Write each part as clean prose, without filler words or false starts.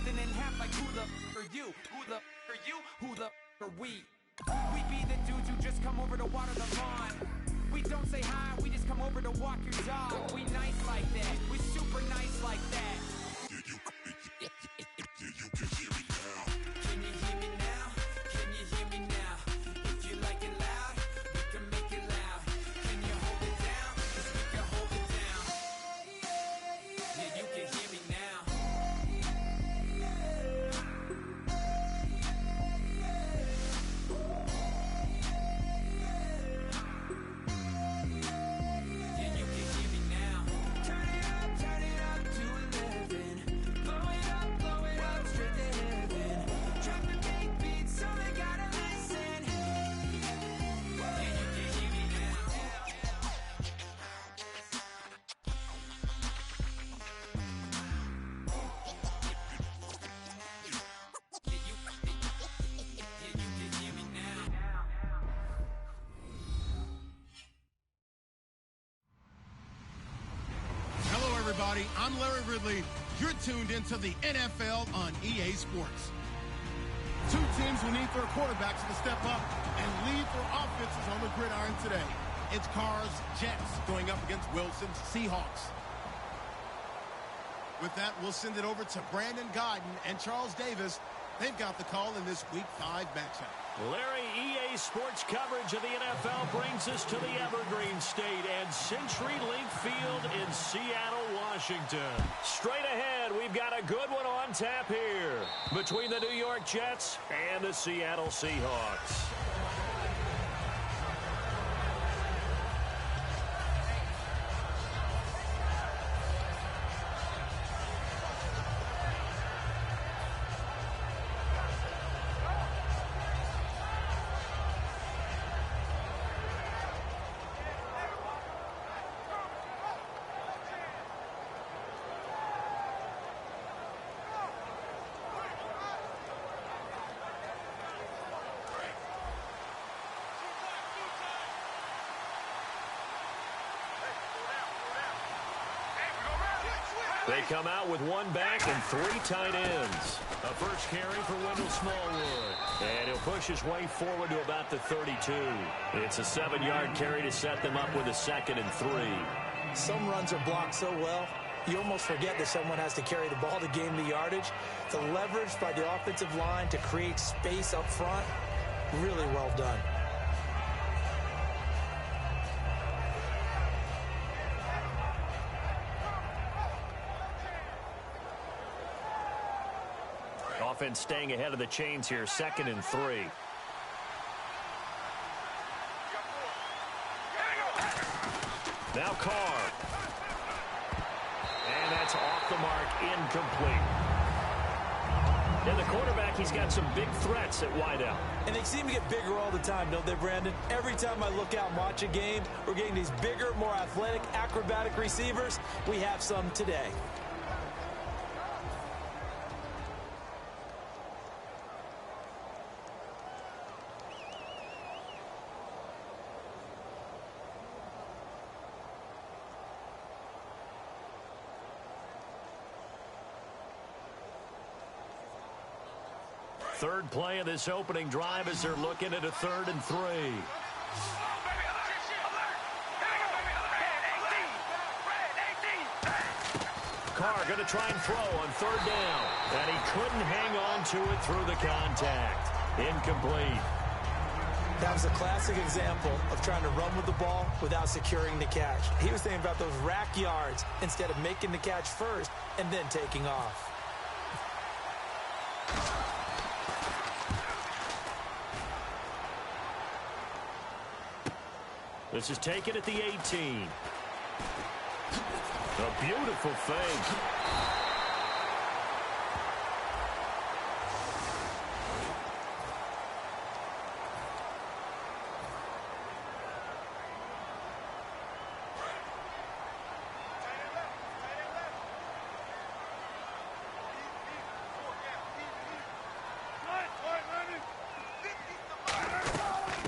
folding in half like who the are you? Who the are you? Who the are we? We be the dudes who just come over to water the lawn. We don't say hi, we just come over to walk your dog. We nice like that, we super nice like that. You can hear me now. Can you hear me now? Can you hear me now? If you like it loud, we can make it loud. Can you hold it down? 'Cause we can hold it down. Yeah, you can hear me now. I'm Larry Ridley. You're tuned into the NFL on EA Sports. Two teams who need their quarterbacks to step up and lead their offenses on the gridiron today. It's Carr's Jets going up against Wilson's Seahawks. With that, we'll send it over to Brandon Godden and Charles Davis. They've got the call in this Week 5 matchup. Larry, EA Sports coverage of the NFL brings us to the Evergreen State and CenturyLink Field in Seattle, Washington. Straight ahead, we've got a good one on tap here between the New York Jets and the Seattle Seahawks. They come out with one back and three tight ends. A first carry for Wendell Smallwood. And he'll push his way forward to about the 32. It's a 7-yard carry to set them up with a 2nd and 3. Some runs are blocked so well, you almost forget that someone has to carry the ball to gain the yardage. The leverage by the offensive line to create space up front, really well done. Offense staying ahead of the chains here, 2nd and 3. Now Carr. And that's off the mark, incomplete. And the quarterback, he's got some big threats at wideout. And they seem to get bigger all the time, don't they, Brandon? Every time I look out and watch a game, we're getting these bigger, more athletic, acrobatic receivers. We have some today. Third play of this opening drive as they're looking at a 3rd and 3. Carr going to try and throw on 3rd down. And he couldn't hang on to it through the contact. Incomplete. That was a classic example of trying to run with the ball without securing the catch. He was thinking about those rack yards instead of making the catch first and then taking off. This is taken at the 18. A beautiful fake.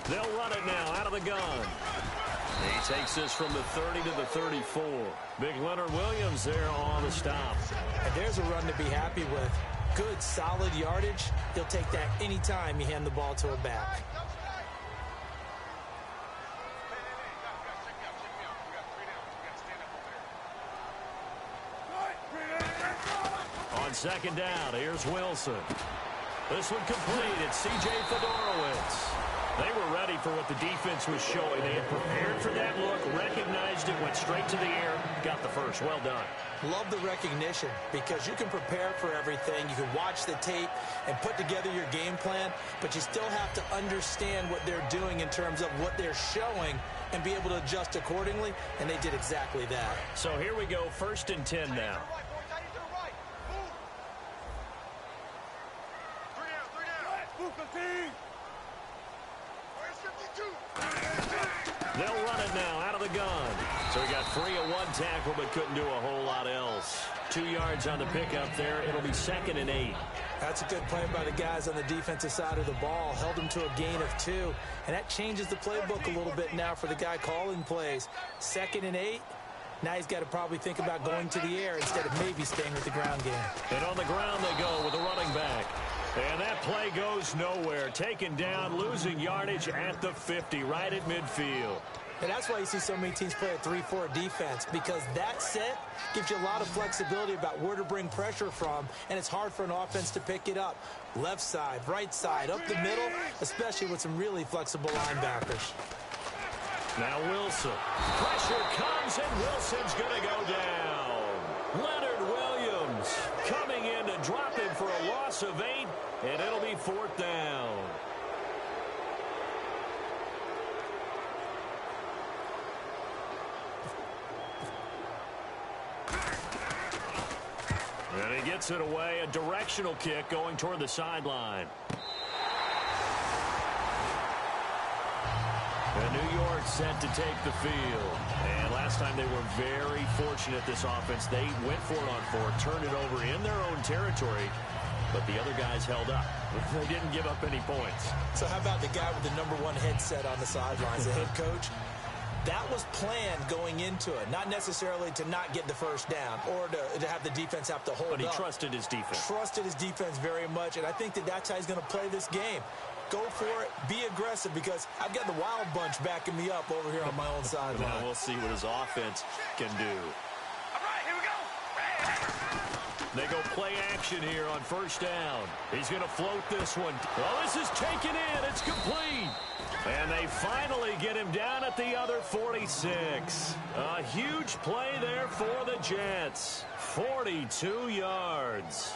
They'll run it now out of the gun. He takes this from the 30 to the 34. Big Leonard Williams there on the stop. And there's a run to be happy with. good, solid yardage, he'll take that anytime you hand the ball to a back. On second down, here's Wilson. This one complete. It's C.J. Fedorowicz. They were ready for what the defense was showing. They had prepared for that look, recognized it, went straight to the air, got the first. Well done. Love the recognition because you can prepare for everything. You can watch the tape and put together your game plan, but you still have to understand what they're doing in terms of what they're showing and be able to adjust accordingly, and they did exactly that. So here we go, 1st and 10 now. They'll run it now out of the gun. So he got free of one tackle but couldn't do a whole lot else. 2 yards on the pickup there. It'll be 2nd and 8. That's a good play by the guys on the defensive side of the ball. Held him to a gain of 2. And that changes the playbook a little bit now for the guy calling plays. 2nd and 8. Now he's got to probably think about going to the air instead of maybe staying with the ground game. And on the ground they go with the running back. And that play goes nowhere. Taken down, losing yardage at the 50, right at midfield. And that's why you see so many teams play a 3-4 defense, because that set gives you a lot of flexibility about where to bring pressure from, and it's hard for an offense to pick it up. Left side, right side, up the middle, especially with some really flexible linebackers. Now Wilson. Pressure comes, and Wilson's going to go down. Leonard Williams coming in to drop him for a loss of 8, and it'll be 4th down. And he gets it away, a directional kick going toward the sideline. And New York set to take the field. And last time they were very fortunate, this offense. They went for it on 4, turned it over in their own territory, but the other guys held up. They didn't give up any points. So how about the guy with the #1 headset on the sidelines, the head coach? That was planned going into it, not necessarily to not get the first down or to have the defense have to hold up. But he trusted his defense. Trusted his defense very much, and I think that's how he's going to play this game. Go for it, be aggressive, because I've got the wild bunch backing me up over here on my own sideline. Now we'll see what his offense can do. All right, here we go. They go play action here on 1st down. He's going to float this one. Well, this is taken in. It's complete. And they finally get him down at the other 46. A huge play there for the Jets. 42 yards.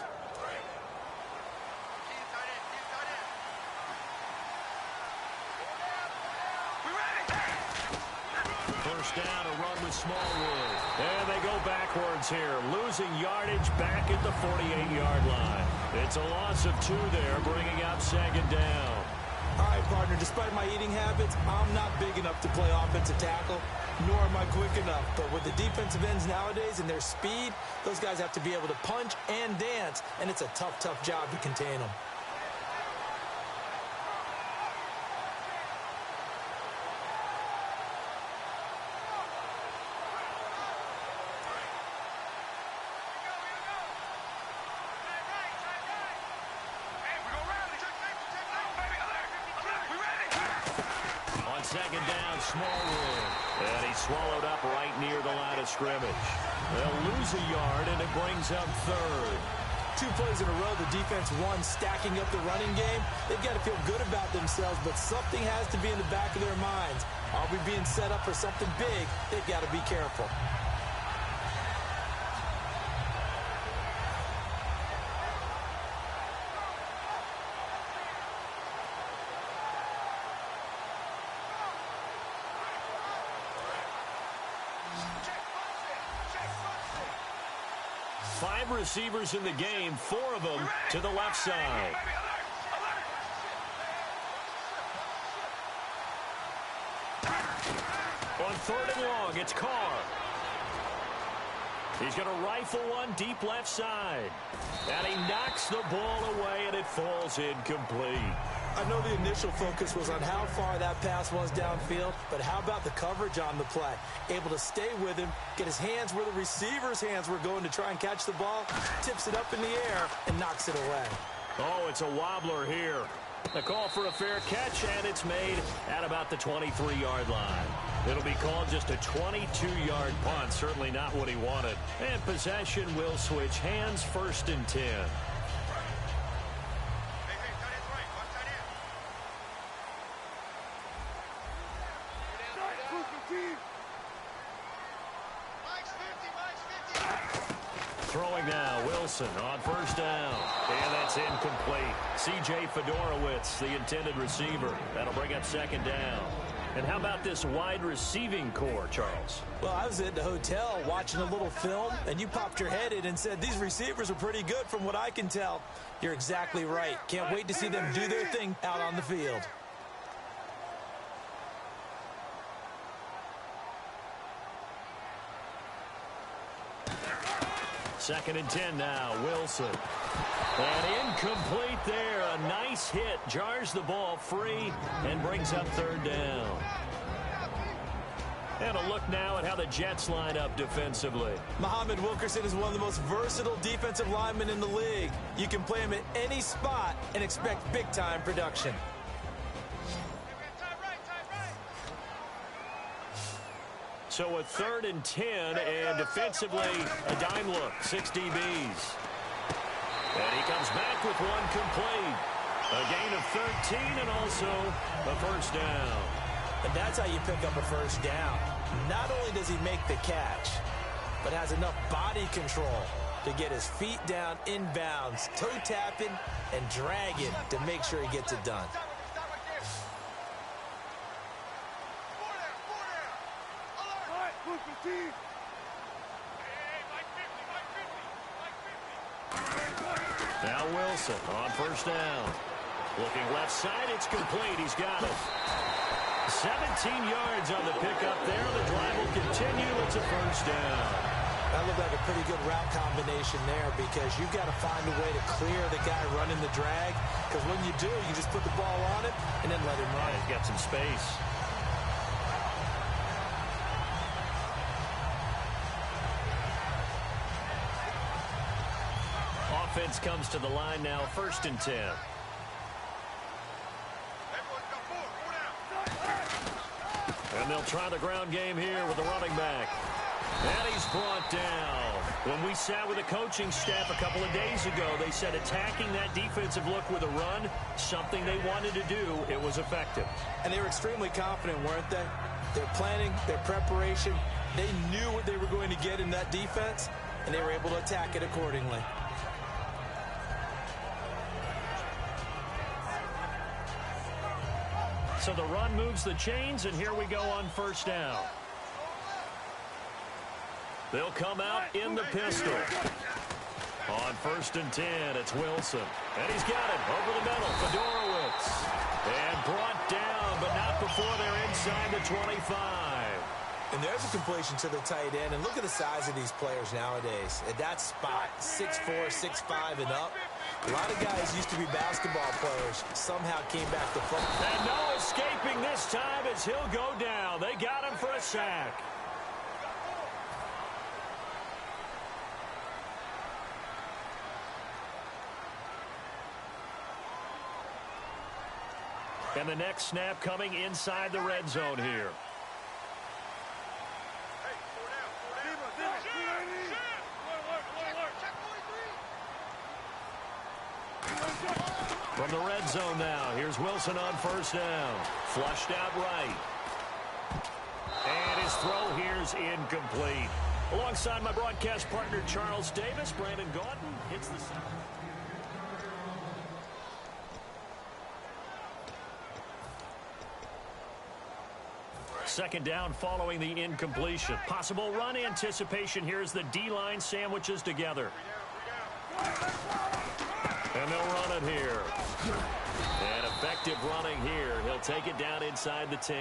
First down, a run with Smallwood. And they go backwards here, losing yardage back at the 48-yard line. It's a loss of 2 there, bringing up 2nd down. All right, partner, despite my eating habits, I'm not big enough to play offensive tackle, nor am I quick enough. But with the defensive ends nowadays and their speed, those guys have to be able to punch and dance, and it's a tough, tough job to contain them. Second down, Smallwood. And he's swallowed up right near the line of scrimmage. They'll lose a yard, and it brings up 3rd. 2 plays in a row, the defense won, stacking up the running game. They've got to feel good about themselves, but something has to be in the back of their minds. Are we being set up for something big? They've got to be careful. Five receivers in the game, 4 of them to the left side. On 3rd and long, it's Carr. He's going to rifle one deep left side. And he knocks the ball away, and it falls incomplete. I know the initial focus was on how far that pass was downfield, but how about the coverage on the play? Able to stay with him, get his hands where the receiver's hands were going to try and catch the ball, tips it up in the air, and knocks it away. Oh, it's a wobbler here. The call for a fair catch, and it's made at about the 23-yard line. It'll be called just a 22-yard punt, certainly not what he wanted. And possession will switch hands, 1st and 10. Throwing now, Wilson on 1st down. And that's incomplete. C.J. Fedorowicz, the intended receiver. That'll bring up 2nd down. And how about this wide receiving core, Charles? Well, I was at the hotel watching a little film, and you popped your head in and said, these receivers are pretty good from what I can tell. You're exactly right. Can't wait to see them do their thing out on the field. Second and 10 now, Wilson. And incomplete there. A nice hit. Jars the ball free and brings up 3rd down. And a look now at how the Jets line up defensively. Muhammad Wilkerson is one of the most versatile defensive linemen in the league. You can play him at any spot and expect big-time production. So a 3rd and 10, and defensively, a dime look, 6 DBs. And he comes back with one complete. A gain of 13 and also a 1st down. And that's how you pick up a 1st down. Not only does he make the catch, but has enough body control to get his feet down inbounds, toe tapping, and dragging to make sure he gets it done. Now Wilson on 1st down. Looking left side, it's complete. He's got it. 17 yards on the pickup there. The drive will continue. It's a 1st down. That looked like a pretty good route combination there because you've got to find a way to clear the guy running the drag, because when you do, you just put the ball on it and then let him run. He's got some space. Offense comes to the line now, 1st and 10. And they'll try the ground game here with the running back. And he's brought down. When we sat with the coaching staff a couple of days ago, they said attacking that defensive look with a run, something they wanted to do, it was effective. And they were extremely confident, weren't they? Their planning, their preparation, they knew what they were going to get in that defense, and they were able to attack it accordingly. So the run moves the chains, and here we go on 1st down. They'll come out in the pistol. On 1st and 10, it's Wilson. And he's got it over the middle. Fedorowicz. And brought down, but not before they're inside the 25. And there's a completion to the tight end. And look at the size of these players nowadays. At that spot, 6'4", 6'5", and up. A lot of guys used to be basketball players. Somehow came back to football. And no escaping this time as he'll go down. They got him for a sack. And the next snap coming inside the red zone here. From the red zone now, here's Wilson on 1st down. Flushed out right. And his throw here's incomplete. Alongside my broadcast partner, Charles Davis, Brandon Gaudin hits the center. Second down following the incompletion. Possible run anticipation here as the D-line sandwiches together. And they'll run it here. And effective running here. He'll take it down inside the 10.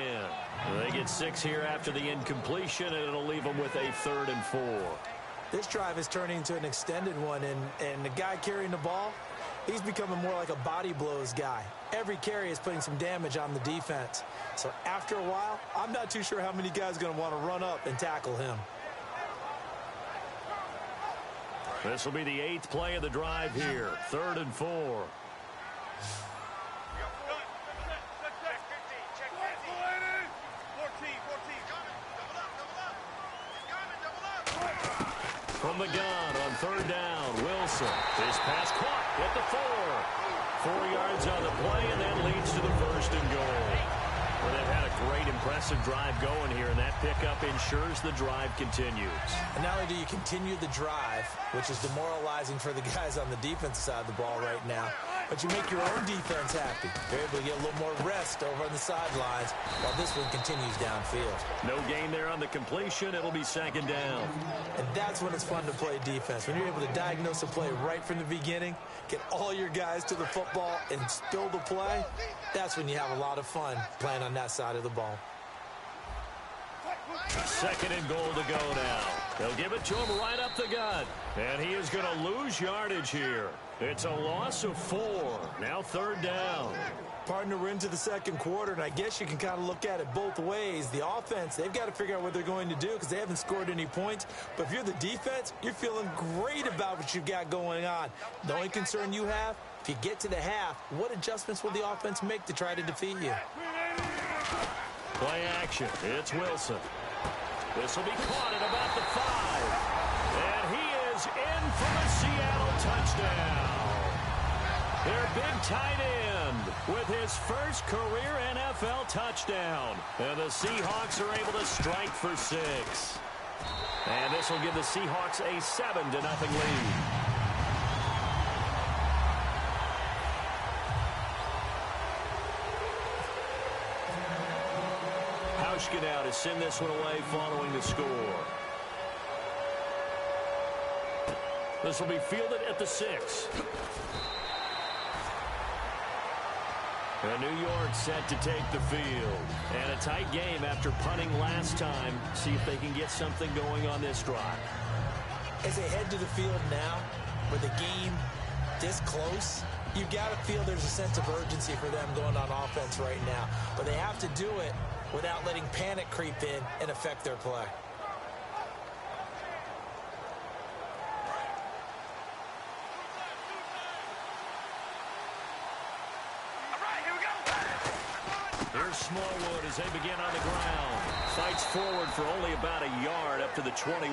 They get 6 here after the incompletion, and it'll leave them with a 3rd and 4. This drive is turning into an extended one, and the guy carrying the ball, He's becoming more like a body blows guy. Every carry is putting some damage on the defense. So after a while, I'm not too sure how many guys are going to want to run up and tackle him. This will be the 8th play of the drive here. 3rd and 4. From the gun on 3rd down, Wilson. His pass caught at the 4. 4 yards on the play, and that leads to the 1st and goal. Well, they've had a great, impressive drive going here, and that pickup ensures the drive continues. And not only do you continue the drive, which is demoralizing for the guys on the defensive side of the ball right now, but you make your own defense happy. You're able to get a little more rest over on the sidelines while this one continues downfield. No gain there on the completion. It'll be 2nd down. And that's when it's fun to play defense. When you're able to diagnose a play right from the beginning, get all your guys to the football and spill the play, that's when you have a lot of fun playing on that side of the ball. 2nd and goal to go now. They'll give it to him right up the gut. And he is going to lose yardage here. It's a loss of 4. Now 3rd down. Partner, we're into the 2nd quarter, and I guess you can kind of look at it both ways. The offense, they've got to figure out what they're going to do because they haven't scored any points. But if you're the defense, you're feeling great about what you've got going on. The only concern you have, if you get to the half, what adjustments will the offense make to try to defeat you? Play action. It's Wilson. This will be caught at about the 5. And he is in for a Seattle touchdown. Their big tight end with his first career NFL touchdown. And the Seahawks are able to strike for 6. And this will give the Seahawks a 7-0 lead. Now to send this one away following the score. This will be fielded at the 6. And New York set to take the field. And a tight game after punting last time. See if they can get something going on this drive. As they head to the field now, with the game this close, you've got to feel there's a sense of urgency for them going on offense right now. But they have to do it without letting panic creep in and affect their play. Here's Smallwood as they begin on the ground. Fights forward for only about a yard up to the 21.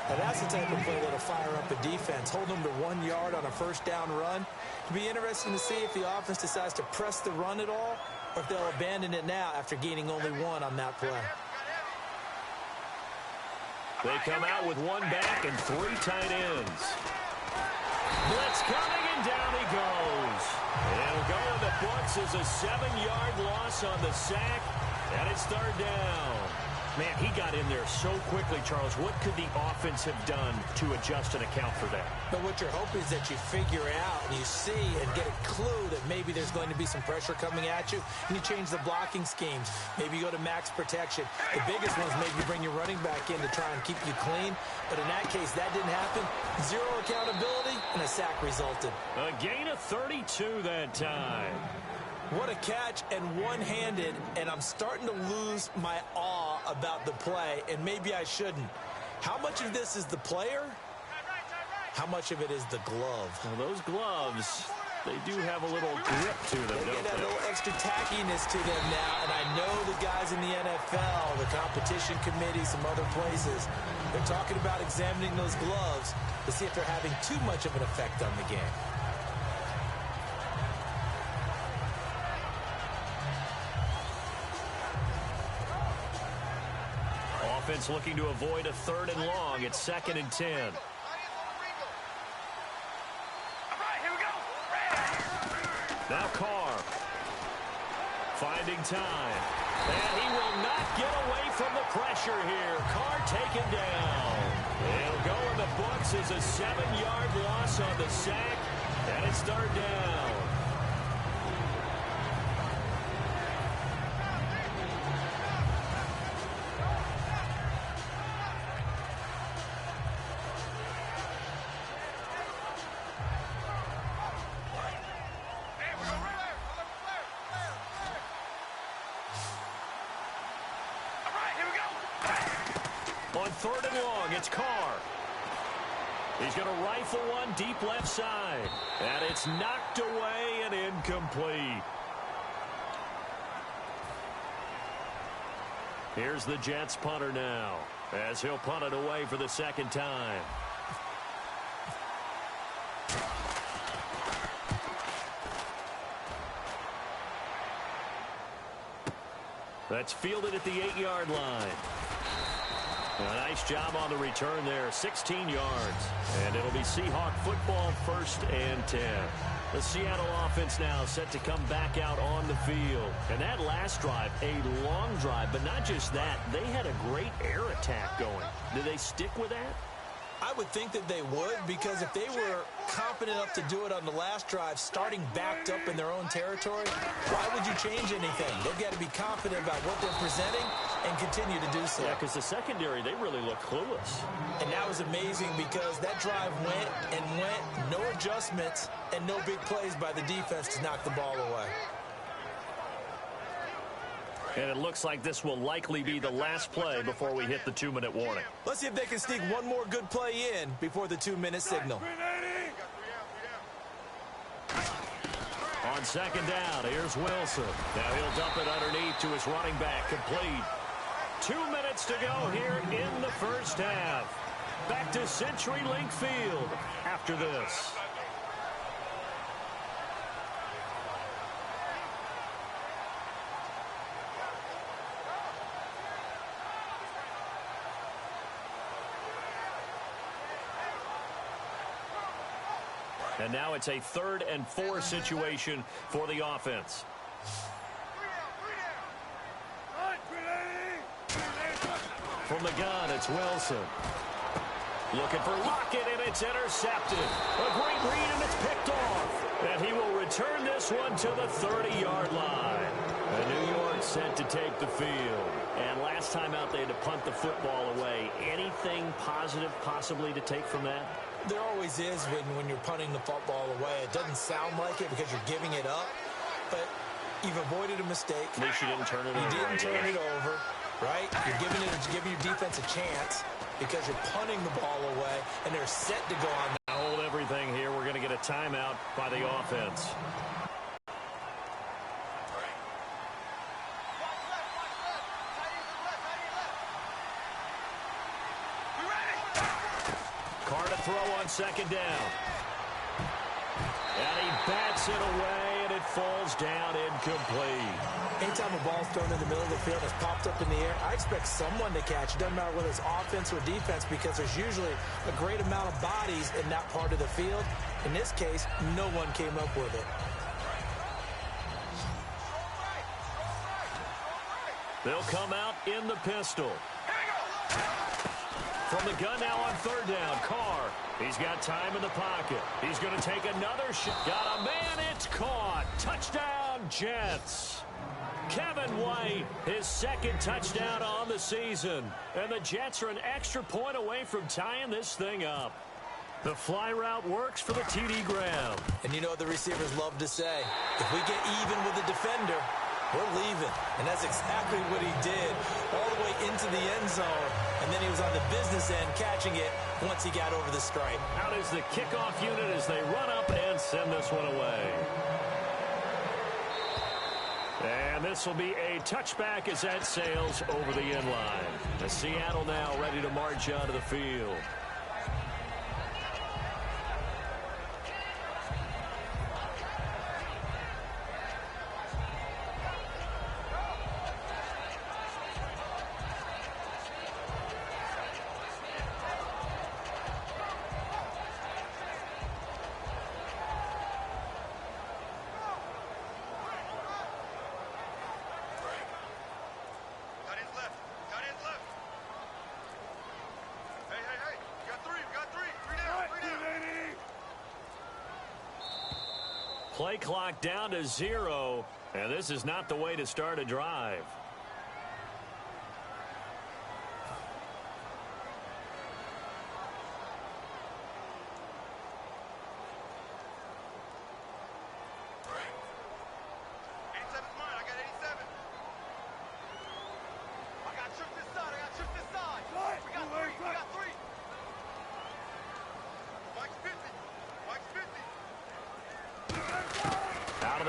Now that's the type of play that'll fire up a defense. Hold them to 1 yard on a 1st down run. It'll be interesting to see if the offense decides to press the run at all, or if they'll abandon it now after gaining only 1 on that play. They come out with 1 back and 3 tight ends. Blitz coming, and down he goes. It'll go in the books as a 7-yard loss on the sack, and it's 3rd down. Man, he got in there so quickly, Charles. What could the offense have done to adjust and account for that? But what you're hoping is that you figure out and you see and get a clue that maybe there's going to be some pressure coming at you, and you change the blocking schemes. Maybe you go to max protection. The biggest one is maybe you bring your running back in to try and keep you clean. But in that case, that didn't happen. 0 accountability, and a sack resulted. A gain of 32 that time. What a catch, and one-handed, and I'm starting to lose my awe about the play, and maybe I shouldn't. How much of this is the player? How much of it is the glove? Well, those gloves, they do have a little grip to them, They don't get that they? little extra tackiness to them now, and I know the guys in the NFL, the competition committee, some other places, they're talking about examining those gloves to see if they're having too much of an effect on the game. Offense looking to avoid a 3rd and long. It's 2nd and 10. Now Carr. Finding time. And he will not get away from the pressure here. Carr taken down. It'll go in the books as a 7-yard loss on the sack. And it's 3rd down. third and long. It's Carr. He's going to rifle one deep left side. And it's knocked away and incomplete. Here's the Jets punter now, as he'll punt it away for the second time. That's fielded at the 8-yard line. A nice job on the return there, 16 yards. And it'll be Seahawk football, 1st and 10. The Seattle offense now set to come back out on the field. And that last drive, a long drive, but not just that. They had a great air attack going. Do they stick with that? I would think that they would, because if they were confident enough to do it on the last drive, starting backed up in their own territory, why would you change anything? They've got to be confident about what they're presenting and continue to do so. Yeah, because the secondary, they really look clueless. And that was amazing because that drive went and went, no adjustments, and no big plays by the defense to knock the ball away. And it looks like this will likely be the last play before we hit the 2-minute warning. Let's see if they can sneak one more good play in before the 2-minute signal. On second down, here's Wilson. Now he'll dump it underneath to his running back, complete. 2 minutes to go here in the first half. Back to CenturyLink Field after this. And now it's a 3rd and 4 situation for the offense. From the gun, it's Wilson. Looking for Lockett, and it's intercepted. A great read, and it's picked off. And he will return this one to the 30-yard line. And New York set to take the field. And last time out, they had to punt the football away. Anything positive possibly to take from that? There always is when you're punting the football away. It doesn't sound like it because you're giving it up, but you've avoided a mistake. At least you didn't turn it over. You didn't turn it over, right? You're giving your defense a chance because you're punting the ball away, and they're set to go on. Hold everything here. We're going to get a timeout by the offense. Carr to throw on second down. And he bats it away, and it falls down incomplete. Anytime a ball's thrown in the middle of the field that's popped up in the air, I expect someone to catch. It doesn't matter whether it's offense or defense, because there's usually a great amount of bodies in that part of the field. In this case, no one came up with it. They'll come out in the pistol. From the gun now on 3rd down, Carr. He's got time in the pocket. He's going to take another shot. Got a man, it's caught. Touchdown, Jets. Kevin White, his 2nd touchdown on the season. And the Jets are an extra point away from tying this thing up. The fly route works for the TD grab. And you know what the receivers love to say? If we get even with the defender, we're leaving. And that's exactly what he did, all the way into the end zone. And then he was on the business end catching it once he got over the stripe. Out is the kickoff unit as they run up and send this one away. And this will be a touchback as that sails over the end line. The Seattle now ready to march onto the field. Play clock down to 0, and this is not the way to start a drive.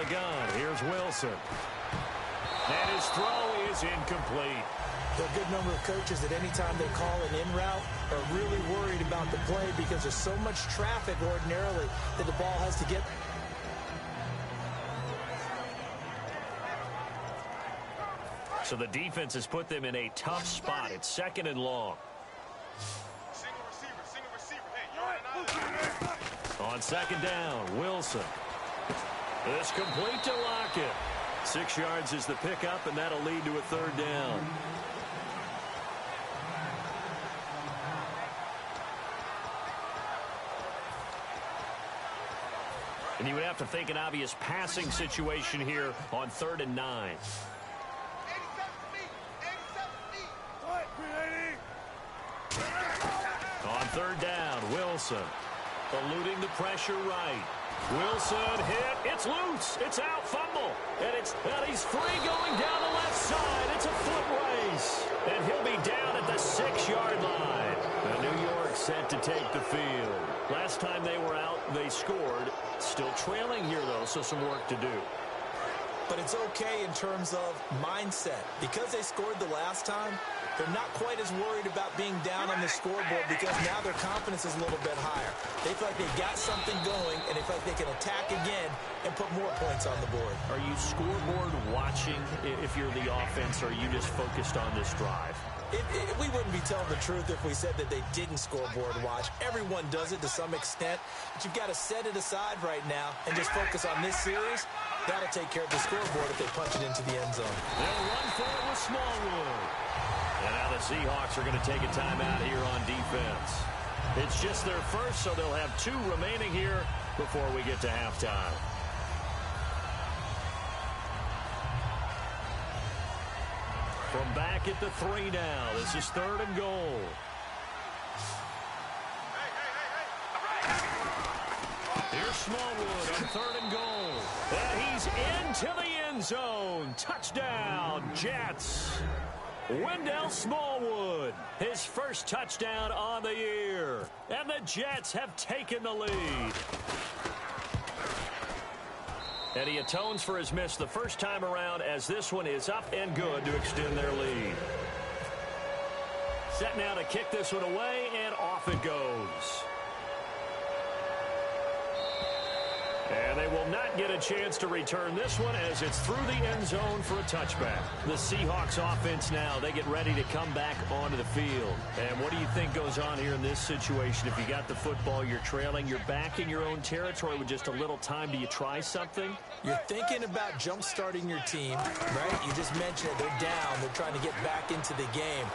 the gun. Here's Wilson. And his throw is incomplete. There are a good number of coaches that anytime they call an in route are really worried about the play because there's so much traffic ordinarily that the ball has to get. So the defense has put them in a tough spot. It's 2nd and long. On 2nd down, Wilson. This complete to Lockett. 6 yards is the pickup, and that'll lead to a 3rd down. And you would have to think an obvious passing situation here on 3rd and 9. On 3rd down, Wilson. Eluding the pressure right. Wilson hit. It's loose. It's out. Fumble. And he's free going down the left side. It's a foot race. And he'll be down at the 6-yard line. And New York set to take the field. Last time they were out, they scored. Still trailing here, though, so some work to do. But it's okay in terms of mindset. Because they scored the last time, they're not quite as worried about being down on the scoreboard because now their confidence is a little bit higher. They feel like they got something going, and they feel like they can attack again and put more points on the board. Are you scoreboard watching if you're the offense, or are you just focused on this drive? We wouldn't be telling the truth if we said that they didn't scoreboard watch. Everyone does it to some extent, but you've got to set it aside right now and just focus on this series. That'll take care of the scoreboard if they punch it into the end zone. They'll run for it with Smallwood. And now the Seahawks are going to take a timeout here on defense. It's just their first, so they'll have 2 remaining here before we get to halftime. From back at the 3 now, this is 3rd and goal. Here's Smallwood on 3rd and goal. And he's into the end zone. Touchdown, Jets. Wendell Smallwood, his first touchdown on the year. And the Jets have taken the lead. And he atones for his miss the first time around as this one is up and good to extend their lead. Set now to kick this one away, and off it goes. And they will not get a chance to return this one as it's through the end zone for a touchback. The Seahawks offense now, they get ready to come back onto the field. And what do you think goes on here in this situation? If you got the football, you're trailing, you're back in your own territory with just a little time. Do you try something? You're thinking about jump-starting your team, right? You just mentioned it. They're down. They're trying to get back into the game.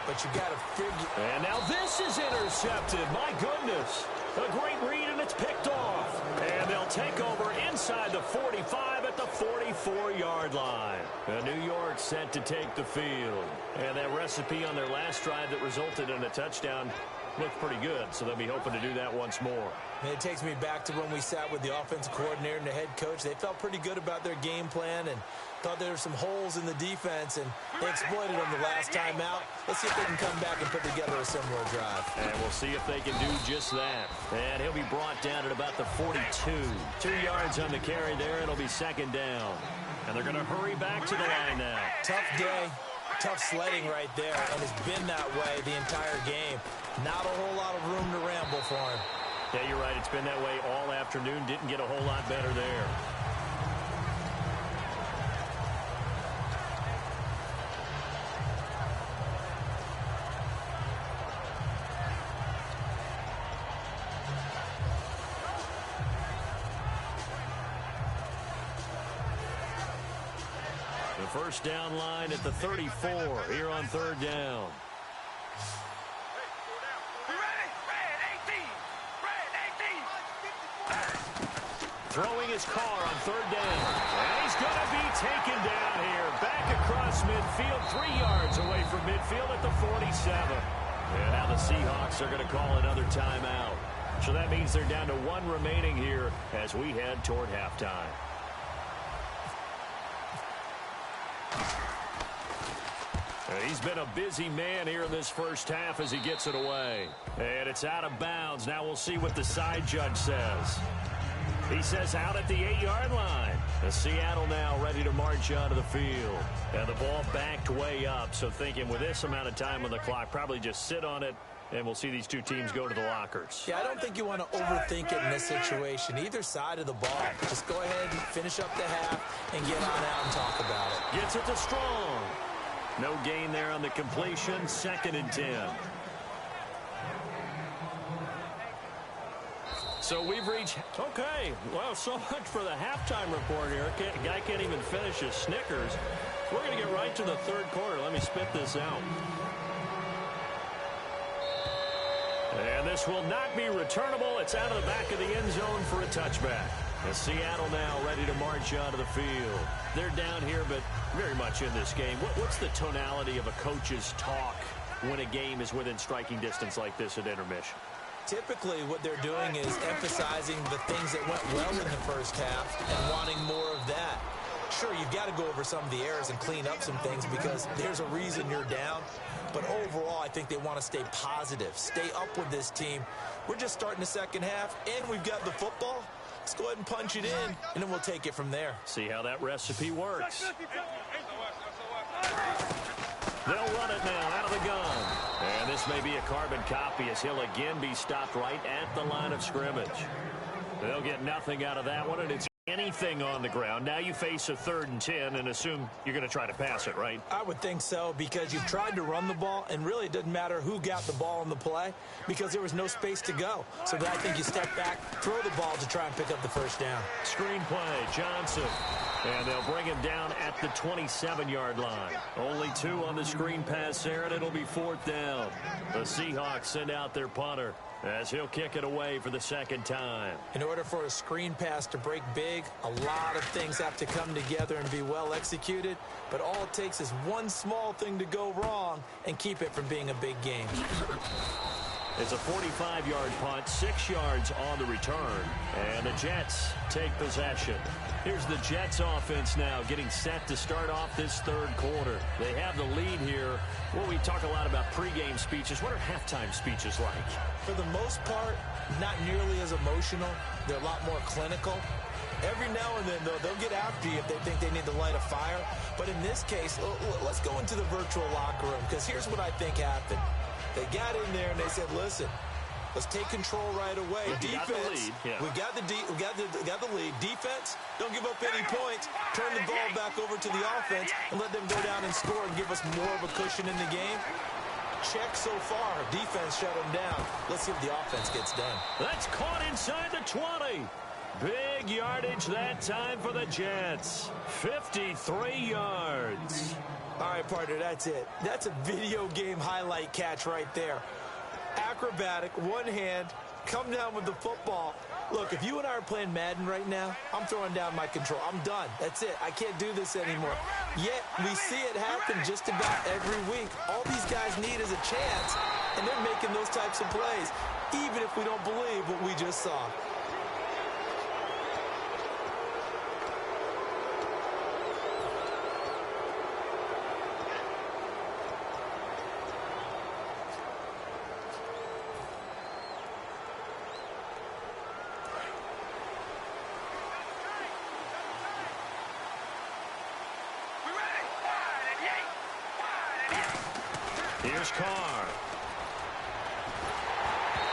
But you got to figure... And now this is intercepted. My goodness. A great read, and it's picked off. And they'll take over inside the 45 at the 44-yard line. And New York set to take the field. And that recipe on their last drive that resulted in a touchdown looked pretty good, so they'll be hoping to do that once more. And it takes me back to when we sat with the offensive coordinator and the head coach. They felt pretty good about their game plan and thought there were some holes in the defense, and they exploited them the last time out. Let's see if they can come back and put together a similar drive. And we'll see if they can do just that. And he'll be brought down at about the 42. 2 yards on the carry there. It'll be 2nd down. And they're going to hurry back to the line now. Tough day. Tough sledding right there, and it's been that way the entire game. Not a whole lot of room to ramble for him. Yeah, you're right. It's been that way all afternoon. Didn't get a whole lot better there. The first down line at the 34 here on 3rd down. Throwing his car on 3rd down. And he's going to be taken down here. Back across midfield, 3 yards away from midfield at the 47. And now the Seahawks are going to call another timeout. So that means they're down to 1 remaining here as we head toward halftime. He's been a busy man here in this first half as he gets it away. And it's out of bounds. Now we'll see what the side judge says. He says out at the 8-yard line. The Seattle now ready to march onto the field. And the ball backed way up, so thinking with this amount of time on the clock, probably just sit on it, and we'll see these two teams go to the lockers. Yeah, I don't think you want to overthink it in this situation. Either side of the ball. Just go ahead and finish up the half and get on out and talk about it. Gets it to Strong. No gain there on the completion. 2nd and 10. So we've reached... Okay, well, so much for the halftime report here. Guy can't even finish his Snickers. We're going to get right to the 3rd quarter. Let me spit this out. And this will not be returnable. It's out of the back of the end zone for a touchback. And Seattle now ready to march onto the field. They're down here, but very much in this game. What's the tonality of a coach's talk when a game is within striking distance like this at intermission? Typically, what they're doing is emphasizing the things that went well in the first half and wanting more of that. Sure, you've got to go over some of the errors and clean up some things because there's a reason you're down. But overall, I think they want to stay positive, stay up with this team. We're just starting the second half, and we've got the football. Let's go ahead and punch it in, and then we'll take it from there. See how that recipe works. They'll run it now out of the gun. And this may be a carbon copy as he'll again be stopped right at the line of scrimmage. They'll get nothing out of that one, and it's anything on the ground. Now you face a 3rd and 10 and assume you're going to try to pass it, right? I would think so because you've tried to run the ball, and really it doesn't matter who got the ball in the play because there was no space to go. So I think you step back, throw the ball to try and pick up the first down. Screen play, Johnson. And they'll bring him down at the 27-yard line. Only 2 on the screen pass there, and it'll be 4th down. The Seahawks send out their punter as he'll kick it away for the 2nd time. In order for a screen pass to break big, a lot of things have to come together and be well executed. But all it takes is one small thing to go wrong and keep it from being a big game. It's a 45-yard punt, 6 yards on the return. And the Jets take possession. Here's the Jets offense now getting set to start off this 3rd quarter. They have the lead here. Well, we talk a lot about pregame speeches. What are halftime speeches like? For the most part, not nearly as emotional. They're a lot more clinical. Every now and then, though, they'll get after you if they think they need to light a fire. But in this case, let's go into the virtual locker room because here's what I think happened. They got in there and they said, listen, let's take control right away. Defense, we got the lead. Defense, don't give up any points. Turn the ball back over to the offense and let them go down and score and give us more of a cushion in the game. Check so far. Defense shut them down. Let's see if the offense gets done. That's caught inside the 20. Big yardage that time for the Jets. 53 yards. All right, partner, that's it. That's a video game highlight catch right there. Acrobatic, one hand, come down with the football. Look, if you and I are playing Madden right now, I'm throwing down my control. I'm done. That's it. I can't do this anymore. Yet, we see it happen just about every week. All these guys need is a chance, and they're making those types of plays, even if we don't believe what we just saw. Here's Carr.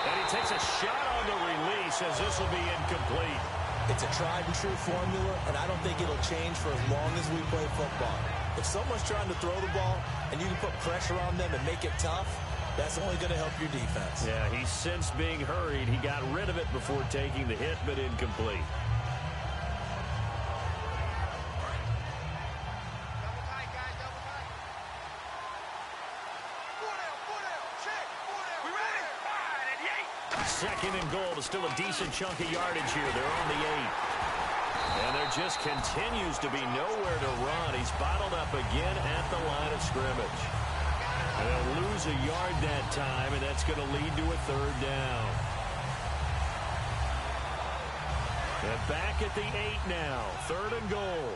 And he takes a shot on the release as this will be incomplete. It's a tried and true formula, and I don't think it'll change for as long as we play football. If someone's trying to throw the ball and you can put pressure on them and make it tough, that's only going to help your defense. Yeah, he's since being hurried. He got rid of it before taking the hit, but incomplete. Second and goal, but still a decent chunk of yardage here. They're on the 8. And there just continues to be nowhere to run. He's bottled up again at the line of scrimmage. And they'll lose a yard that time, and that's going to lead to a 3rd down. And back at the 8 now. 3rd and goal.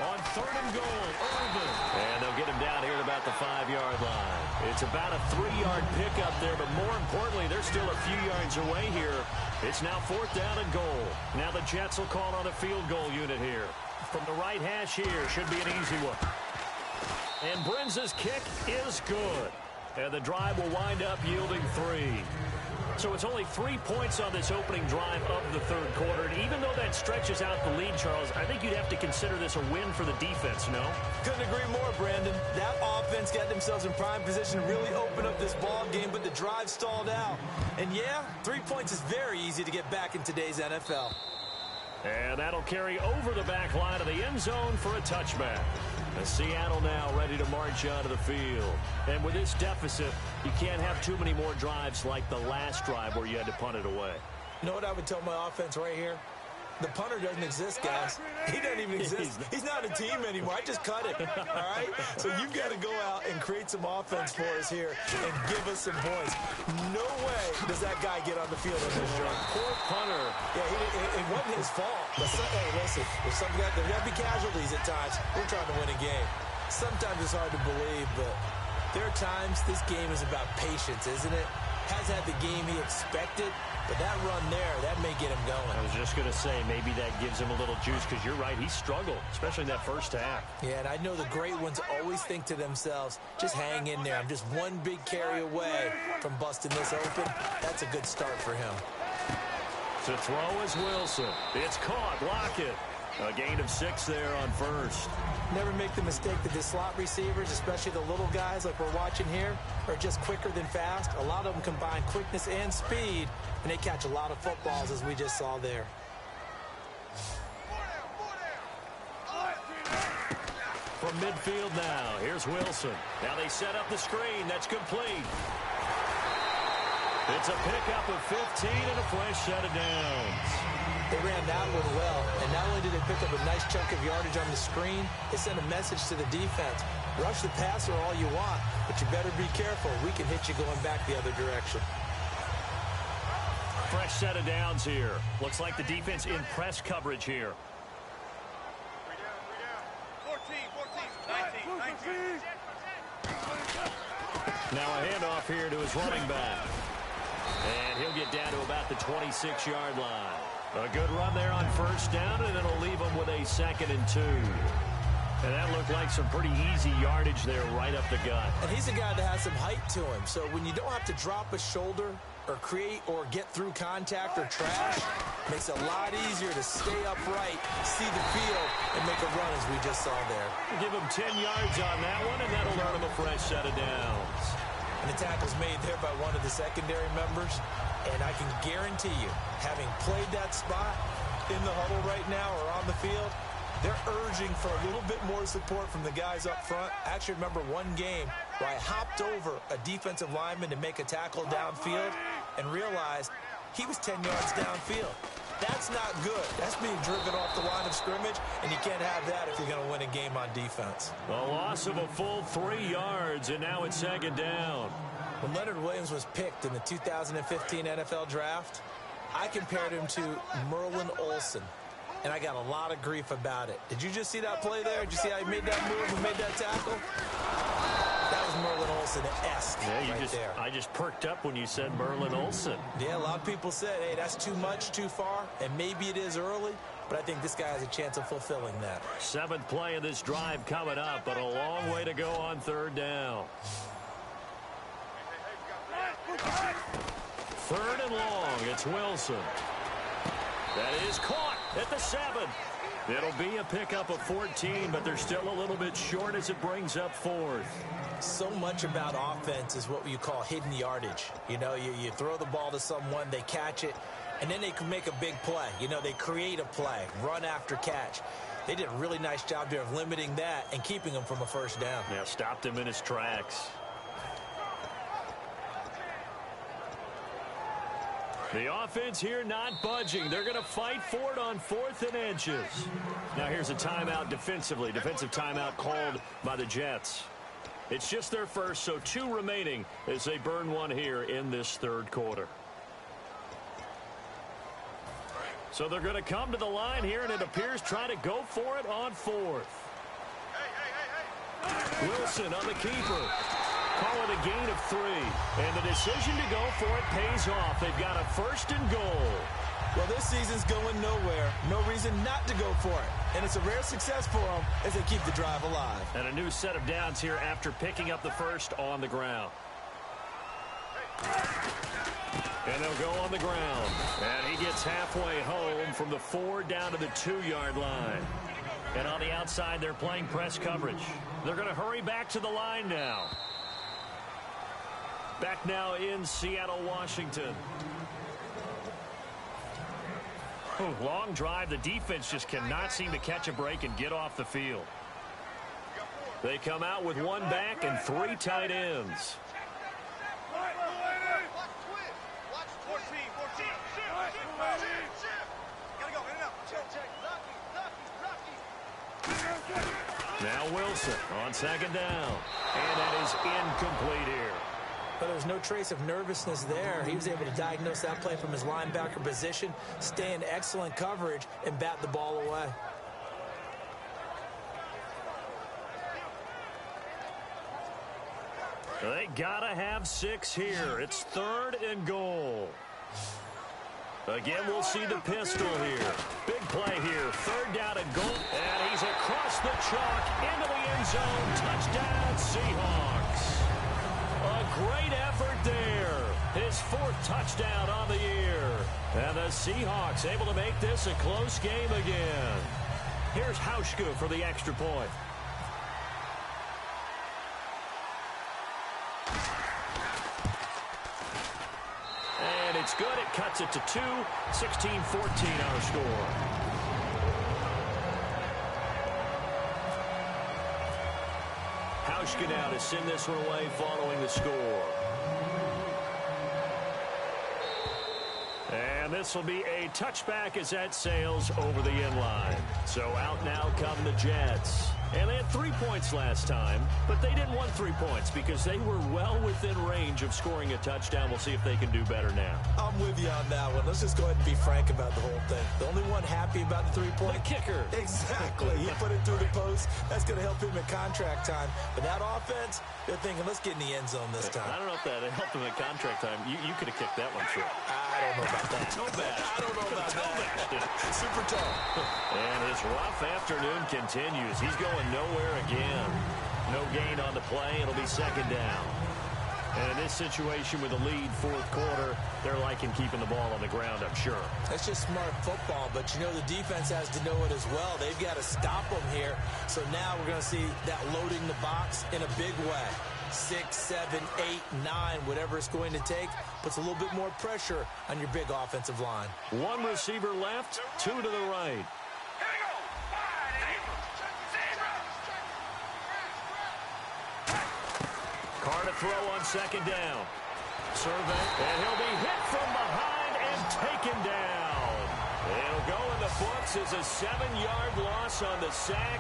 On third and goal. Irvin. And they'll get him down here at about the 5-yard line. It's about a 3-yard pickup there, but more importantly, they're still a few yards away here. It's now 4th down and goal. Now the Jets will call on a field goal unit here. From the right hash here, should be an easy one. And Brinz's kick is good. And the drive will wind up yielding 3. So it's only 3 points on this opening drive of the third quarter. And even though that stretches out the lead, Charles, I think you'd have to consider this a win for the defense, no? Couldn't agree more, Brandon. That offense got themselves in prime position to really open up this ball game, but the drive stalled out. And yeah, 3 points is very easy to get back in today's NFL. And that'll carry over the back line of the end zone for a touchback. And Seattle now ready to march onto the field. And with this deficit, you can't have too many more drives like the last drive where you had to punt it away. You know what I would tell my offense right here? The punter doesn't exist, guys. He doesn't even exist. He's not a team anymore. I just cut it, all right? So you've got to go out and create some offense for us here and give us some points. No way does that guy get on the field in this joint. Poor punter. Yeah, it wasn't his fault. But hey, listen, there's going to be casualties at times. We're trying to win a game. Sometimes it's hard to believe, but there are times this game is about patience, isn't it? Hasn't had the game he expected, but that run there, that may get him going. I was just going to say, maybe that gives him a little juice, because you're right, he struggled, especially in that first half. Yeah, and I know the great ones always think to themselves, just hang in there. I'm just one big carry away from busting this open. That's a good start for him. To throw is Wilson. It's caught. Lockett. A gain of 6 there on first. Never make the mistake that the slot receivers, especially the little guys like we're watching here, are just quicker than fast. A lot of them combine quickness and speed, and they catch a lot of footballs, as we just saw there. From midfield now, here's Wilson. Now they set up the screen. That's complete. It's a pickup of 15 and a fresh set of downs. They ran that one well, and not only did they pick up a nice chunk of yardage on the screen, they sent a message to the defense. Rush the passer all you want, but you better be careful. We can hit you going back the other direction. Fresh set of downs here. Looks like the defense in press coverage here. 14, 19. Now a handoff here to his running back. And he'll get down to about the 26-yard line. A good run there on first down, and it'll leave him with a 2nd and 2. And that looked like some pretty easy yardage there right up the gut. And he's a guy that has some height to him. So when you don't have to drop a shoulder or create or get through contact or trash, makes it a lot easier to stay upright, see the field, and make a run as we just saw there. Give him 10 yards on that one, and that'll earn him a fresh set of downs. And the tackle's made there by one of the secondary members. And I can guarantee you, having played that spot in the huddle right now or on the field, they're urging for a little bit more support from the guys up front. I actually remember one game where I hopped over a defensive lineman to make a tackle downfield and realized he was 10 yards downfield. That's not good. That's being driven off the line of scrimmage, and you can't have that if you're going to win a game on defense. A loss of a full 3 yards, and now it's 2nd down. When Leonard Williams was picked in the 2015 NFL Draft, I compared him to Merlin Olsen, and I got a lot of grief about it. Did you just see that play there? Did you see how he made that move and made that tackle? That was Merlin Olsen-esque there. I just perked up when you said Merlin Olsen. Yeah, a lot of people said, hey, that's too much, too far, and maybe it is early, but I think this guy has a chance of fulfilling that. 7th play of this drive coming up, but a long way to go on 3rd down. 3rd and long, it's Wilson. That is caught at the 7. It'll be a pickup of 14, but they're still a little bit short as it brings up 4th. So much about offense is what you call hidden yardage. You know, you throw the ball to someone, they catch it, and then they can make a big play. You know, they create a play, run after catch. They did a really nice job there of limiting that and keeping him from a first down. Yeah, stopped him in his tracks. The offense here not budging. They're going to fight for it on 4th and inches. Now here's a timeout defensively. Defensive timeout called by the Jets. It's just their first, so 2 remaining as they burn one here in this 3rd quarter. So they're going to come to the line here, and it appears trying to go for it on 4th. Wilson on the keeper. Call it a gain of 3. And the decision to go for it pays off. They've got a 1st and goal. Well, this season's going nowhere. No reason not to go for it. And it's a rare success for them as they keep the drive alive. And a new set of downs here after picking up the 1st on the ground. And they'll go on the ground. And he gets halfway home from the 4 down to the 2-yard line. And on the outside, they're playing press coverage. They're going to hurry back to the line now. Back now in Seattle, Washington. Long drive. The defense just cannot seem to catch a break and get off the field. They come out with 1 back and 3 tight ends. Now Wilson on 2nd down. And that is incomplete here. But there's no trace of nervousness there. He was able to diagnose that play from his linebacker position, stay in excellent coverage, and bat the ball away. They gotta have 6 here. It's 3rd and goal. Again, we'll see the pistol here. Big play here. 3rd down and goal. And he's across the chalk into the end zone. Touchdown, Seahawks. A great effort there. His 4th touchdown on the year. And the Seahawks able to make this a close game again. Here's Hauschka for the extra point. And it's good. It cuts it to 2. 16-14 our score. Hauschka now to send this one away following the score. And this will be a touchback as that sails over the end line. So out now come the Jets. And they had 3 points last time, but they didn't want 3 points because they were well within range of scoring a touchdown. We'll see if they can do better now. I'm with you on that one. Let's just go ahead and be frank about the whole thing. The only one happy about the 3-point? The kicker. Exactly. He put it through the post. That's going to help him in contract time. But that offense, they're thinking, let's get in the end zone this time. I don't know if that helped him in contract time. You could have kicked that one through. I don't know about that. No bad. I don't know about that. Super tall. And his rough afternoon continues. He's going nowhere again. No gain on the play. It'll be 2nd down. And in this situation with a lead 4th quarter, they're liking keeping the ball on the ground, I'm sure. That's just smart football, but you know the defense has to know it as well. They've got to stop them here. So now we're going to see that loading the box in a big way. 6, 7, 8, 9, whatever it's going to take, puts a little bit more pressure on your big offensive line. 1 receiver left, 2 to the right. Carr to throw on 2nd down. Survey, and he'll be hit from behind and taken down. It'll go in the books as a 7-yard loss on the sack,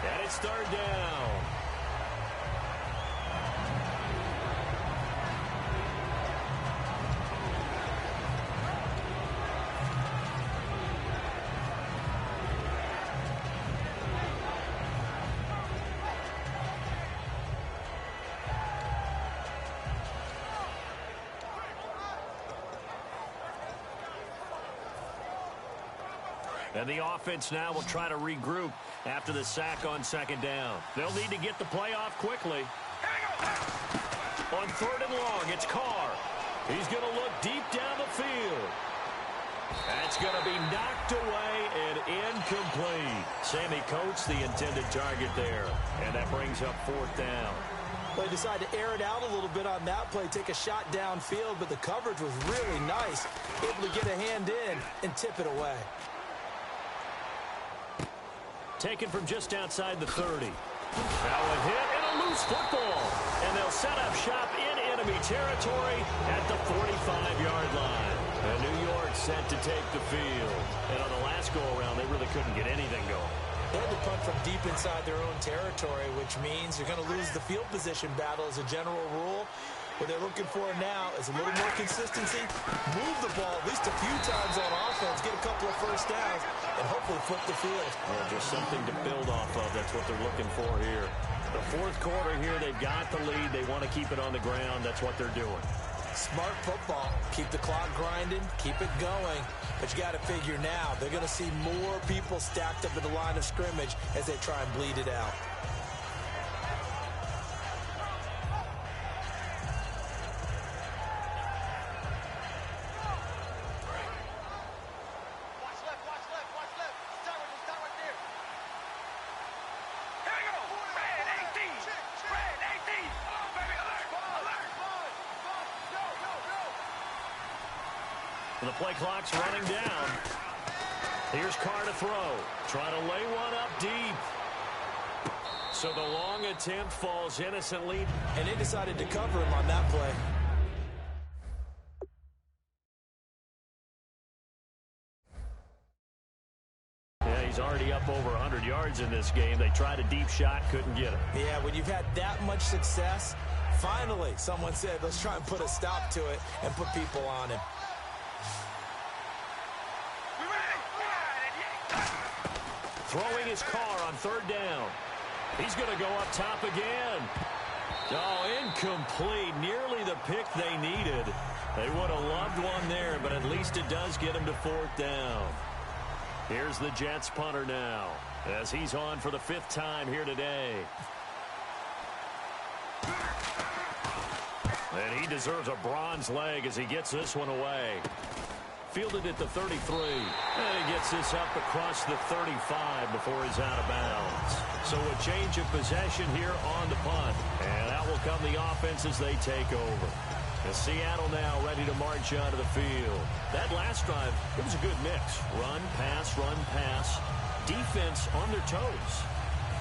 and it's 3rd down. And the offense now will try to regroup after the sack on 2nd down. They'll need to get the play off quickly. On 3rd and long, it's Carr. He's going to look deep down the field. That's going to be knocked away and incomplete. Sammy Coates, the intended target there. And that brings up 4th down. Well, they decided to air it out a little bit on that play, take a shot downfield, but the coverage was really nice. Able to get a hand in and tip it away. Taken from just outside the 30. Now a hit and a loose football. And they'll set up shop in enemy territory at the 45-yard line. And New York set to take the field. And on the last go-around, they really couldn't get anything going. They had to punt from deep inside their own territory, which means you're going to lose the field position battle as a general rule. What they're looking for now is a little more consistency, move the ball at least a few times on offense, get a couple of 1st downs, and hopefully flip the field. Well, just something to build off of. That's what they're looking for here. The fourth quarter here, they've got the lead. They want to keep it on the ground. That's what they're doing. Smart football. Keep the clock grinding. Keep it going. But you got to figure now, they're going to see more people stacked up at the line of scrimmage as they try and bleed it out. The play clock's running down. Here's Carr to throw. Trying to lay one up deep. So the long attempt falls innocently. And they decided to cover him on that play. Yeah, he's already up over 100 yards in this game. They tried a deep shot, couldn't get him. Yeah, when you've had that much success, finally someone said, let's try and put a stop to it and put people on him. Throwing his Carr on third down. He's going to go up top again. Oh, incomplete. Nearly the pick they needed. They would have loved one there, but at least it does get him to fourth down. Here's the Jets punter now, as he's on for the 5th time here today. And he deserves a bronze leg as he gets this one away. Fielded at the 33. And he gets this up across the 35 before he's out of bounds. So a change of possession here on the punt. And out will come the offense as they take over. And Seattle now ready to march onto the field. That last drive, it was a good mix. Run, pass, defense on their toes.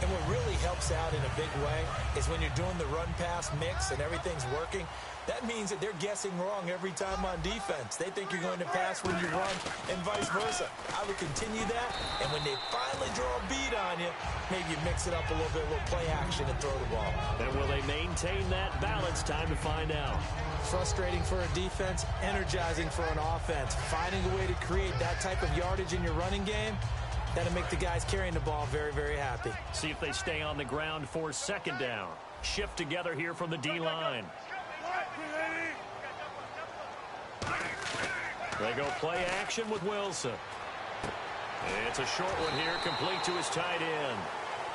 And what really helps out in a big way is when you're doing the run-pass mix and everything's working, that means that they're guessing wrong every time on defense. They think you're going to pass when you run and vice versa. I would continue that, and when they finally draw a beat on you, maybe you mix it up a little bit, a little play action and throw the ball. And will they maintain that balance? Time to find out. Frustrating for a defense, energizing for an offense. Finding a way to create that type of yardage in your running game, that'll make the guys carrying the ball very, very happy. See if they stay on the ground for 2nd down. Shift together here from the D-line. They go play action with Wilson. It's a short one here, complete to his tight end.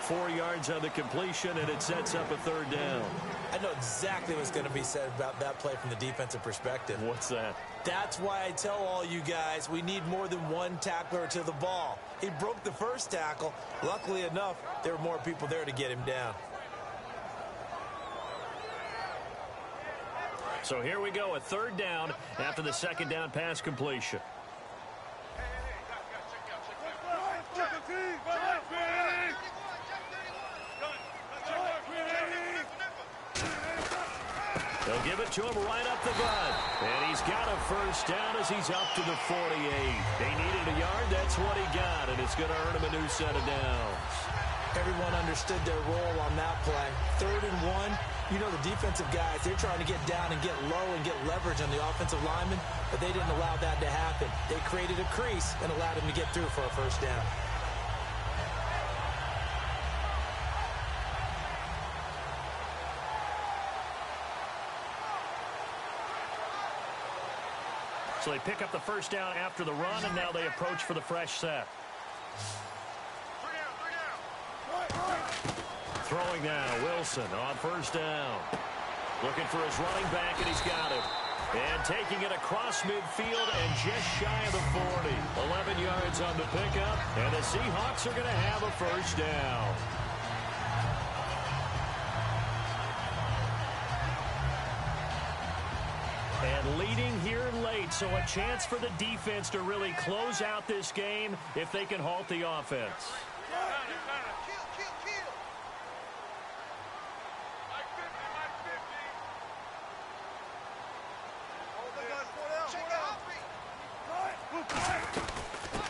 4 yards on the completion, and it sets up a 3rd down. I know exactly what's going to be said about that play from the defensive perspective. What's that? That's why I tell all you guys we need more than one tackler to the ball. He broke the first tackle. Luckily enough, there were more people there to get him down. So here we go, a 3rd down after the 2nd down pass completion. They'll give it to him right up the gut. And he's got a 1st down as he's up to the 48. They needed a yard, that's what he got, and it's going to earn him a new set of downs. Everyone understood their role on that play. 3rd and 1. You know the defensive guys, they're trying to get down and get low and get leverage on the offensive lineman, but they didn't allow that to happen. They created a crease and allowed him to get through for a 1st down. So they pick up the 1st down after the run, and now they approach for the fresh set. Throwing now, Wilson on 1st down. Looking for his running back, and he's got him. And taking it across midfield and just shy of the 40. 11 yards on the pickup, and the Seahawks are going to have a 1st down. And leading here late, so a chance for the defense to really close out this game if they can halt the offense.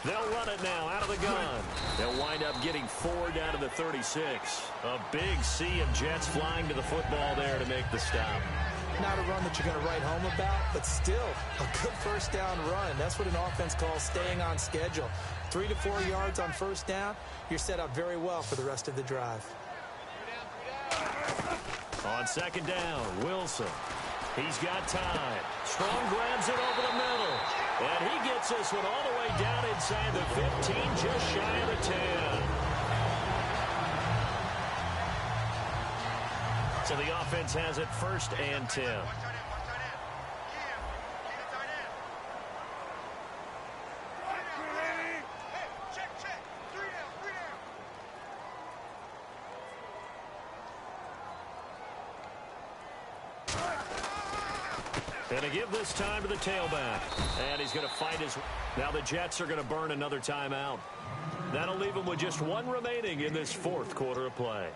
They'll run it now out of the gun. They'll wind up getting 4 down to the 36. A big sea of Jets flying to the football there to make the stop. Not a run that you're going to write home about, but still a good 1st down run. That's what an offense calls staying on schedule. 3 to 4 yards on 1st down, you're set up very well for the rest of the drive. On second down, Wilson. He's got time. Strong grabs it over the middle. And he gets this one all the way down inside the 15, just shy of the 10. So the offense has it 1st and 10. Going to give this time to the tailback. And he's going to fight his... Now the Jets are going to burn another timeout. That'll leave them with just one remaining in this 4th quarter of play.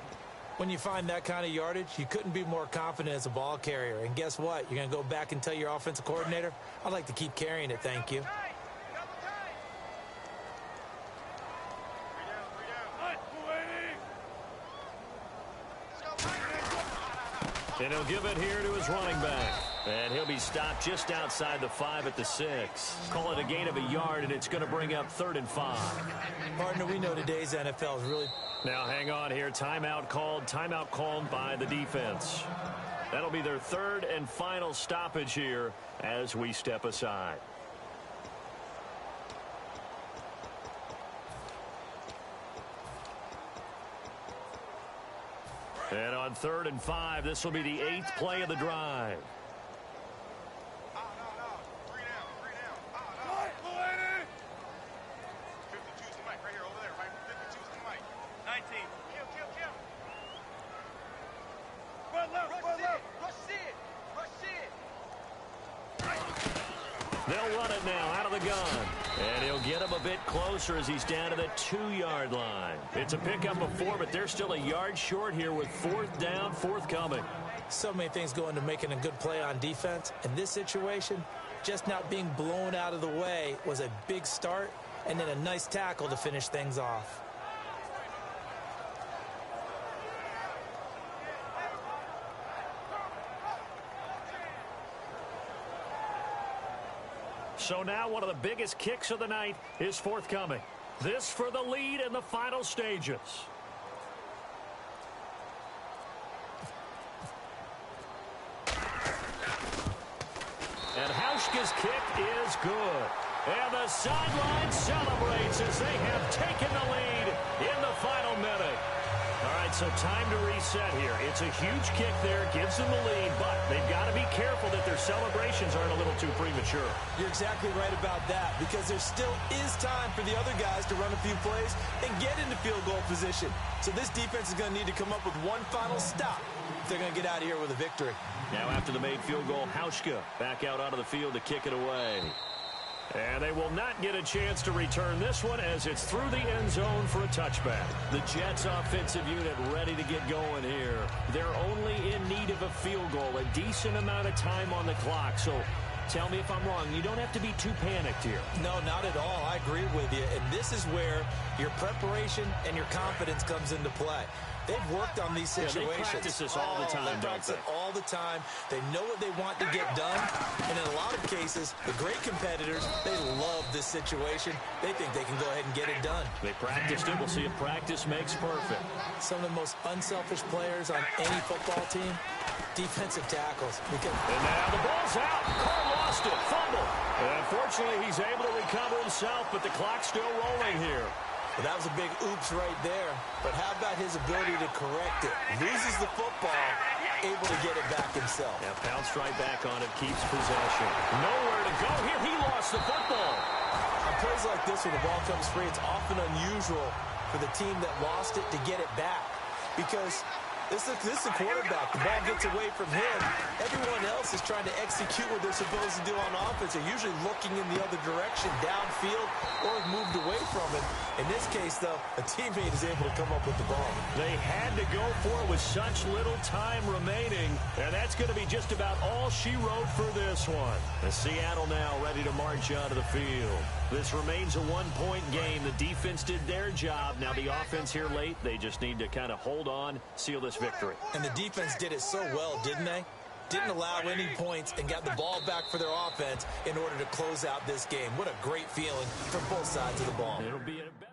When you find that kind of yardage, you couldn't be more confident as a ball carrier. And guess what? You're going to go back and tell your offensive coordinator, I'd like to keep carrying it, thank you. And he'll give it here to his running back. And he'll be stopped just outside the 5 at the 6. Call it a gain of a yard, and it's going to bring up 3rd and 5. Partner, we know today's NFL is really... Now hang on here. Timeout called by the defense. That'll be their 3rd and final stoppage here as we step aside. And on 3rd and 5, this will be the 8th play of the drive. They'll run it now out of the gun. And he'll get him a bit closer as he's down to the 2-yard line. It's a pickup of 4, but they're still a yard short here with 4th down, forthcoming. So many things go into making a good play on defense. In this situation, just not being blown out of the way was a big start, and then a nice tackle to finish things off. So now one of the biggest kicks of the night is forthcoming. This for the lead in the final stages. And Hauschka's kick is good. And the sideline celebrates as they have taken the lead in the final minute. All right, so time to reset here. It's a huge kick there, gives them the lead, but they've got to be careful that their celebrations aren't a little too premature. You're exactly right about that, because there still is time for the other guys to run a few plays and get into field goal position. So this defense is going to need to come up with one final stop if they're going to get out of here with a victory. Now after the made field goal, Hauschka back out onto the field to kick it away. And they will not get a chance to return this one as it's through the end zone for a touchback. The Jets offensive unit ready to get going here. They're only in need of a field goal, a decent amount of time on the clock. So tell me if I'm wrong. You don't have to be too panicked here. No, not at all. I agree with you. And this is where your preparation and your confidence comes into play. They've worked on these situations. Yeah, they practice this all the time, they practice it all the time. They know what they want to get done. And in a lot of cases, the great competitors, they love this situation. They think they can go ahead and get it done. They practiced it. We'll see if practice makes perfect. Some of the most unselfish players on any football team, defensive tackles. And now the ball's out. Carr lost it. Fumble. And unfortunately, he's able to recover himself, but the clock's still rolling here. Well, that was a big oops right there. But how about his ability to correct it? Loses the football, able to get it back himself. Yeah, pounced right back on it, keeps possession. Nowhere to go here. He lost the football. On plays like this, when the ball comes free, it's often unusual for the team that lost it to get it back. Because this is the quarterback. The ball gets away from him. Everyone else is trying to execute what they're supposed to do on offense. They're usually looking in the other direction, downfield, or moved away from it. In this case, though, a teammate is able to come up with the ball. They had to go for it with such little time remaining, and that's going to be just about all she wrote for this one. The Seattle now ready to march out of the field. This remains a one-point game. The defense did their job. Now the offense here late, they just need to kind of hold on, seal this victory. And the defense did it so well, didn't they? Didn't allow any points and got the ball back for their offense in order to close out this game. What a great feeling for both sides of the ball. It'll be a better